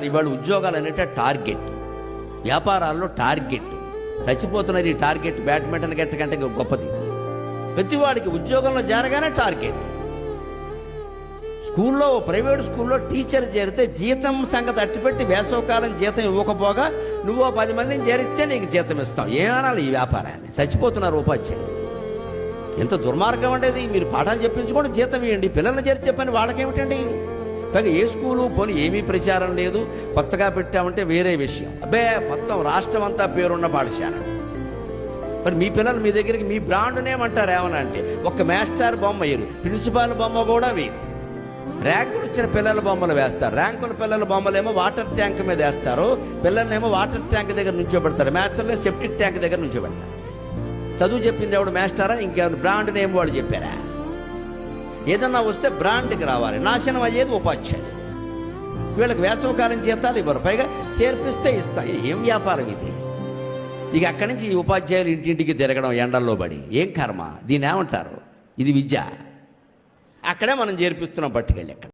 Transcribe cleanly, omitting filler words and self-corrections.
ఇవాళ ఉద్యోగాలు అనేట టార్గెట్, వ్యాపారాల్లో టార్గెట్, చచ్చిపోతున్నారు ఈ టార్గెట్. బ్యాడ్మింటన్ గట్ట కంటే గొప్పది ఇది. ప్రతివాడికి ఉద్యోగంలో జరగానే టార్గెట్. స్కూల్లో, ప్రైవేట్ స్కూల్లో టీచర్ చేరితే జీతం సంగతి అట్టిపెట్టి వేసవకాలం జీతం ఇవ్వకపోగా నువ్వు 10 మందిని చేరిస్తే నీకు జీతం ఇస్తావు. ఏమనాలి ఈ వ్యాపారాన్ని? చచ్చిపోతున్నారు ఉపాధ్యాయులు. ఎంత దుర్మార్గం ఉండేది. మీరు పాఠాలు చెప్పించుకోండి, జీతం ఇవ్వండి. పిల్లల్ని చేరి చెప్పని వాళ్ళకేమిటండి? పైగా ఏ స్కూలు పోనీ ఏమీ ప్రచారం లేదు. కొత్తగా పెట్టామంటే వేరే విషయం. అబ్బే, మొత్తం రాష్ట్రం అంతా పేరున్న పాఠశాల. మరి మీ పిల్లలు మీ దగ్గరికి మీ బ్రాండ్ నేమ్ అంటారు ఏమన్నా అంటే, ఒక్క మాస్టర్ బొమ్మ వేయరు, ప్రిన్సిపాల్ బొమ్మ కూడా వేయరు. ర్యాంకులు ఇచ్చిన పిల్లల బొమ్మలు వేస్తారు. ర్యాంకుల పిల్లల బొమ్మలేమో వాటర్ ట్యాంక్ మీద వేస్తారు, పిల్లల్నేమో వాటర్ ట్యాంక్ దగ్గర నుంచోబెడతారు. మాస్టర్లే సెప్టిక్ ట్యాంక్ దగ్గర నుంచోబెడతారు. చదువు చెప్పింది ఎవడు? మాస్టరా? ఇంకేమైనా బ్రాండ్ నేమ్ వాడు చెప్పారా? ఏదన్నా వస్తే బ్రాండ్కి రావాలి. నాశనం అయ్యేది ఉపాధ్యాయులు. వీళ్ళకి వేసవకాలం జీతాలు ఇవ్వరు, పైగా చేర్పిస్తే ఇస్తా. ఏం వ్యాపారం ఇది? ఇక అక్కడి నుంచి ఈ ఉపాధ్యాయులు ఇంటింటికి తిరగడం ఎండల్లో పడి, ఏం కర్మ? దీన్ని ఏమంటారు? ఇది విద్య. అక్కడే మనం చేర్పిస్తున్నాం పట్టుకెళ్ళి. అక్కడ